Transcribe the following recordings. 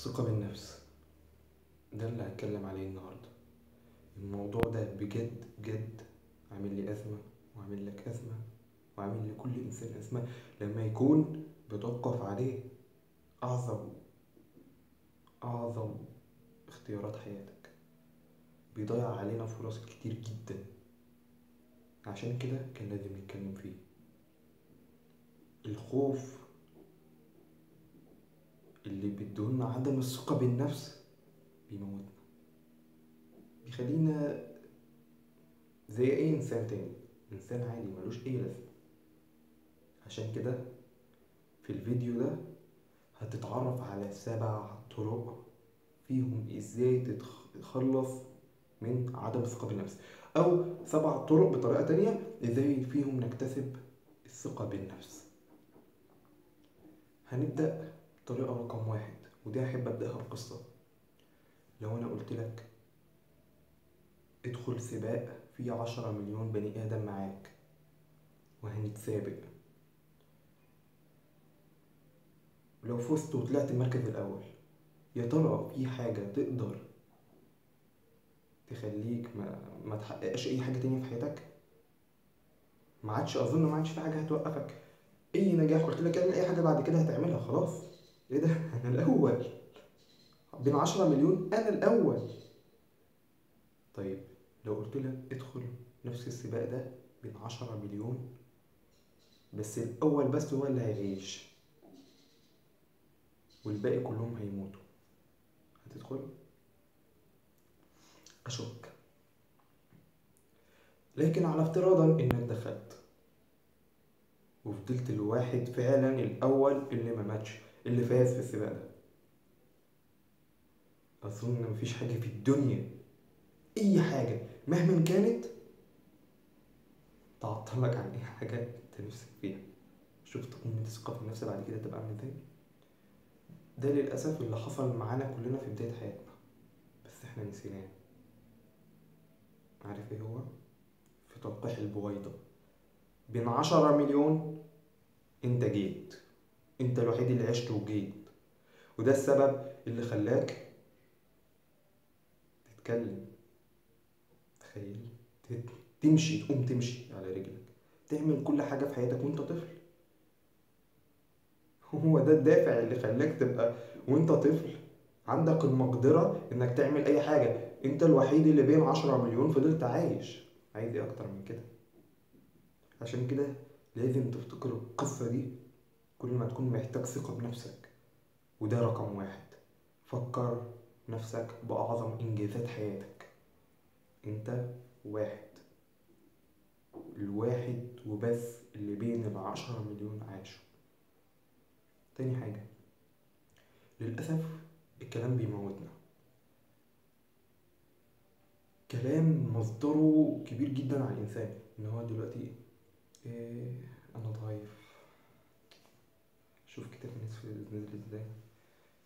الثقة بالنفس ده اللي هتكلم عليه النهاردة. الموضوع ده بجد بجد عامل لي أزمة، وعامل لك أزمة، وعامل لكل إنسان أزمة لما يكون بتوقف عليه أعظم اختيارات حياتك. بيضيع علينا فرص كتير جدا، عشان كده كان لازم نتكلم فيه. الخوف اللي بيدولنا عدم الثقة بالنفس بيموتنا، بيخلينا زي اي انسان تاني، انسان عادي ملوش اي لازمة. عشان كده في الفيديو ده هتتعرف على 7 طرق فيهم ازاي تتخلص من عدم الثقة بالنفس، او 7 طرق بطريقة تانية ازاي فيهم نكتسب الثقة بالنفس. هنبدأ بطريقة رقم 1، ودي احب ابدأها بقصة. لو انا قلت لك ادخل سباق فيه 10 مليون بني ادم معاك وهنتسابق، ولو فزت وطلعت المركز الاول، يا ترى في حاجة تقدر تخليك ما تحققش اي حاجة تانية في حياتك؟ ما عادش في حاجة هتوقفك. اي نجاح قلت لك اعمل اي حاجة بعد كده هتعملها خلاص. ايه ده؟ انا الاول بين 10 مليون، انا الاول. طيب لو قلت لك ادخل نفس السباق ده بين 10 مليون، بس الاول بس هو اللي هيعيش والباقي كلهم هيموتوا، هتدخل؟ اشك. لكن على افتراضا انك دخلت وفضلت الواحد فعلا الاول اللي ما ماتش، اللي فاز في السباق ده، اظن مفيش حاجه في الدنيا، اي حاجه مهما كانت، تعطلك عن اي حاجه انت نفسك فيها. شفت قمه الثقه في النفس بعد كده تبقى عامل ازاي؟ ده للاسف اللي حصل معانا كلنا في بدايه حياتنا، بس احنا نسيناه. عارف ايه هو؟ في تلقيح البويضه بين 10 مليون انت جيت، انت الوحيد اللي عشت وجيت، وده السبب اللي خلاك تتكلم، تخيل، تمشي، تقوم تمشي على رجلك، تعمل كل حاجة في حياتك وانت طفل. هو ده الدافع اللي خلاك تبقى وانت طفل عندك المقدرة انك تعمل اي حاجة. انت الوحيد اللي بين 10 مليون فضلت عايش. عايز ايه اكتر من كده؟ عشان كده لازم تفتكر القصة دي كل ما تكون محتاج ثقة بنفسك. وده رقم 1، فكر نفسك بأعظم إنجازات حياتك. انت واحد، الواحد وبس اللي بين 10 مليون عاشوا. تاني حاجة، للأسف الكلام بيموتنا. كلام مصدره كبير جدا على الإنسان، إن هو دلوقتي إيه، أنا ضعيف، شوف كتاب نزل إزاي،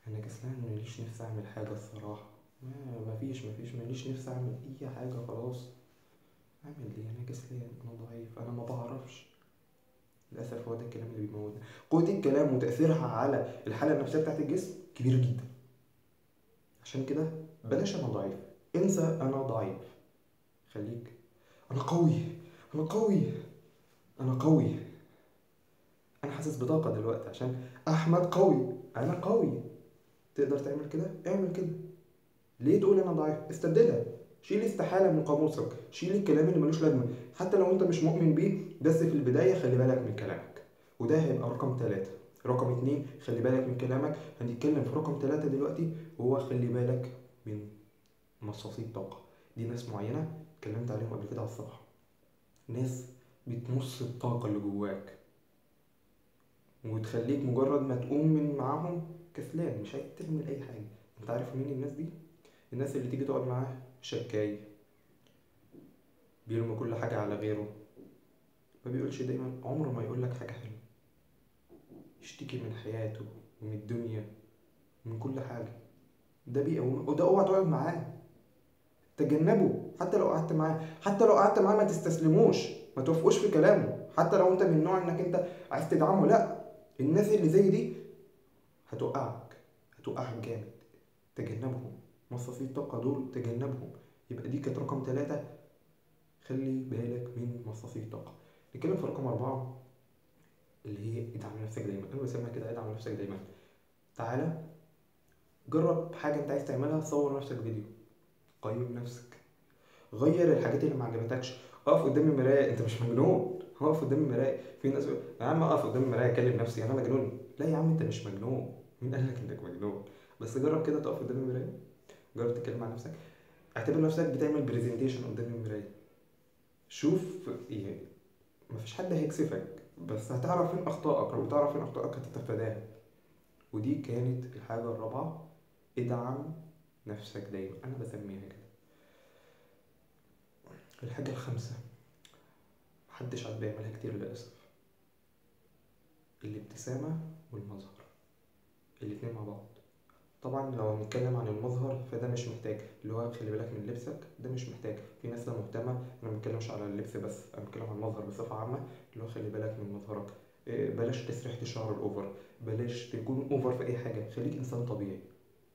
أنا كسلان، ماليش نفسي أعمل حاجة الصراحة، مفيش ماليش نفسي أعمل أي حاجة خلاص. أعمل ليه؟ أنا كسلان، أنا ضعيف، أنا ما بعرفش. للأسف هو ده الكلام اللي بيموتنا. قوة الكلام وتأثيرها على الحالة النفسية بتاعت الجسم كبير جدا. عشان كده بلاش أنا ضعيف، انسى أنا ضعيف، خليك أنا قوي، أنا قوي، أنا قوي. أنا حاسس بطاقة دلوقتي عشان أحمد قوي، أنا قوي. تقدر تعمل كده؟ اعمل كده. ليه تقول أنا ضعيف؟ استبدلها، شيل استحالة من قاموسك، شيل الكلام اللي ملوش لازمة حتى لو أنت مش مؤمن بيه، بس في البداية خلي بالك من كلامك. وده هيبقى رقم 3. رقم 2 خلي بالك من كلامك. هنتكلم في رقم 3 دلوقتي، وهو خلي بالك من مصاصي الطاقة. دي ناس معينة اتكلمت عليهم قبل كده على الصفحة، ناس بتمص الطاقة اللي جواك وتخليك مجرد ما تقوم من معاهم كسلان، مش عايز تعمل أي حاجة. أنت عارف مين الناس دي؟ الناس اللي تيجي تقعد معاه شكاي، بيرمي كل حاجة على غيره، ما بيقولش دايما، عمره ما يقولك حاجة حلوة، يشتكي من حياته ومن الدنيا ومن كل حاجة. ده بيقوم، وده اوعى تقعد معاه، تجنبه. حتى لو قعدت معاه، ما تستسلموش، ما توافقوش في كلامه، حتى لو انت من النوع انك انت عايز تدعمه. لا، الناس اللي زي دي هتوقعك جامد. تجنبهم. مصاصي الطاقة دول تجنبهم. يبقى دي كانت رقم 3، خلي بالك من مصاصي الطاقة. نتكلم في رقم 4 اللي هي ادعم نفسك دايما. انا بسميها كده، ادعم نفسك دايما. تعالى جرب حاجة انت عايز تعملها، صور نفسك فيديو، قيم نفسك، غير الحاجات اللي ما عجبتكش. اقف قدام المرايه، انت مش مجنون. اقف قدام المرايه. في ناس يقول يا عم اقف قدام المرايه اكلم نفسي انا مجنون. لا يا عم انت مش مجنون، مين قال لك انك مجنون؟ بس جرب كده تقف قدام المرايه، جرب تتكلم مع نفسك، اعتبر نفسك بتعمل برزنتيشن قدام المرايه. شوف يعني مفيش حد هيكسفك، بس هتعرف فين اخطائك. لما تعرف فين اخطائك هتتفاداها. ودي كانت الحاجه الرابعه، ادعم نفسك دايما، انا بسميها كده. الحاجه الخامسه محدش عاد بيعملها كتير للاسف، الابتسامة والمظهر، الاتنين مع بعض. طبعا لو هنتكلم عن المظهر فده مش محتاج، اللي هو خلي بالك من لبسك، ده مش محتاج. في ناس لا مهتمة، انا ما بتكلمش على اللبس بس، انا بتكلم عن المظهر بصفة عامة. اللي هو خلي بالك من مظهرك، بلاش تسريحة الشعر الاوفر، بلاش تكون اوفر في اي حاجة. خليك انسان طبيعي،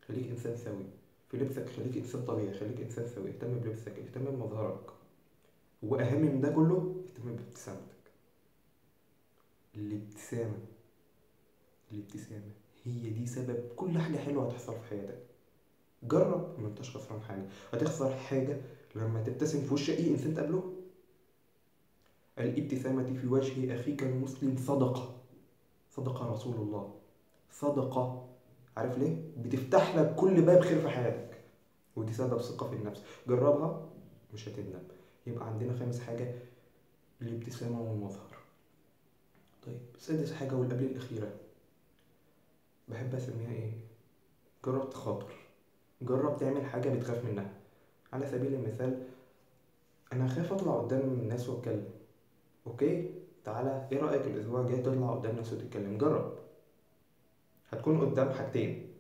خليك انسان سوي في لبسك، خليك انسان طبيعي، خليك انسان سوي. اهتم بلبسك، اهتم بمظهرك، واهم من ده كله اهتم بابتسامتك. الابتسامة، الابتسامة هي دي سبب كل حاجة حلوة هتحصل في حياتك. جرب، ما انتش خسران حاجة. هتخسر حاجة لما تبتسم في وش أي إنسان تقابله؟ الابتسامة في وجه أخيك المسلم صدقة، صدق رسول الله، صدقة. عارف ليه؟ بتفتح لك كل باب خير في حياتك، ودي سبب ثقة في النفس. جربها مش هتندم. يبقى عندنا خامس حاجة الابتسامة والمظهر. طيب سادس حاجة والقبل الأخيرة بحب أسميها إيه؟ جرب تخاطر، جرب تعمل حاجة بتخاف منها. على سبيل المثال انا خايف اطلع قدام الناس واتكلم. اوكي، تعالى ايه رأيك الاسبوع الجاي تطلع قدام الناس وتتكلم؟ جرب. هتكون قدام حاجتين،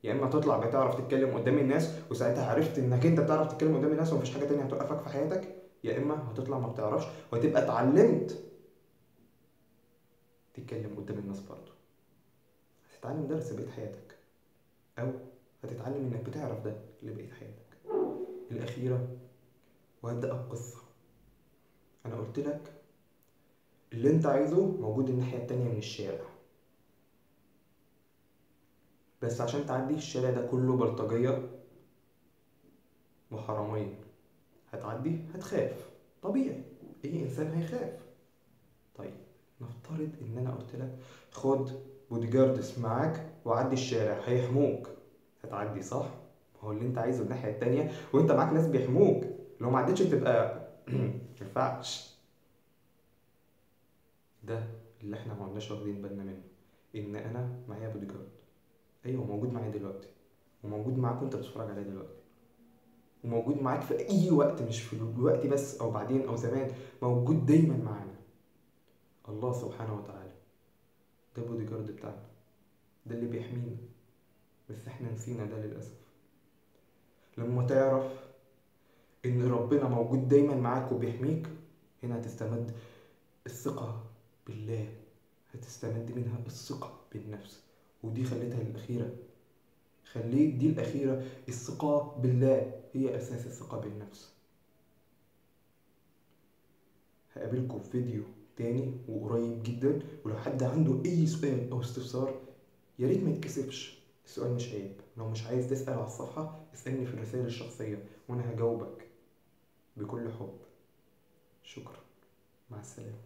يا اما تطلع بتعرف تتكلم قدام الناس وساعتها عرفت انك انت بتعرف تتكلم قدام الناس ومفيش حاجة تانية هتوقفك في حياتك، يا اما هتطلع ما بتعرفش وهتبقى اتعلمت تتكلم قدام الناس برضه. هتتعلم درس بقية حياتك، او هتتعلم انك بتعرف ده لبقية حياتك. الاخيرة وهبدأ بقصة. انا قلت لك اللي انت عايزه موجود الناحية التانية من الشارع، بس عشان تعدي الشارع ده كله بلطجية وحرامية، هتعدي هتخاف، طبيعي، اي انسان هيخاف. طيب نفترض ان انا قلت لك خد بودي جاردس معاك وعدي الشارع هيحموك، هتعدي صح؟ هو اللي انت عايزه الناحية التانية وانت معاك ناس بيحموك، لو ما عدتش تبقى مينفعش. ده اللي احنا ما قلناش واخدين بالنا منه، ان انا معايا بودي جارد. ايوه موجود معايا دلوقتي، وموجود معاك وانت بتتفرج عليا دلوقتي، وموجود معاك في اي وقت، مش في الوقت بس او بعدين او زمان، موجود دايما معانا. الله سبحانه وتعالى ده البودي جارد بتاعنا، ده اللي بيحمينا، بس احنا نسينا ده للاسف. لما تعرف ان ربنا موجود دايما معاك وبيحميك، هنا هتستمد الثقة بالله، هتستمد منها الثقة بالنفس. ودي خليتها الأخيرة، خليت دي الأخيرة. الثقة بالله هي أساس الثقة بالنفس. هقابلكم في فيديو تاني وقريب جدا، ولو حد عنده أي سؤال أو استفسار يا ريت ما يتكسفش، السؤال مش عيب. لو مش عايز تسأل على الصفحة اسألني في الرسائل الشخصية وأنا هجاوبك بكل حب. شكرا، مع السلامة.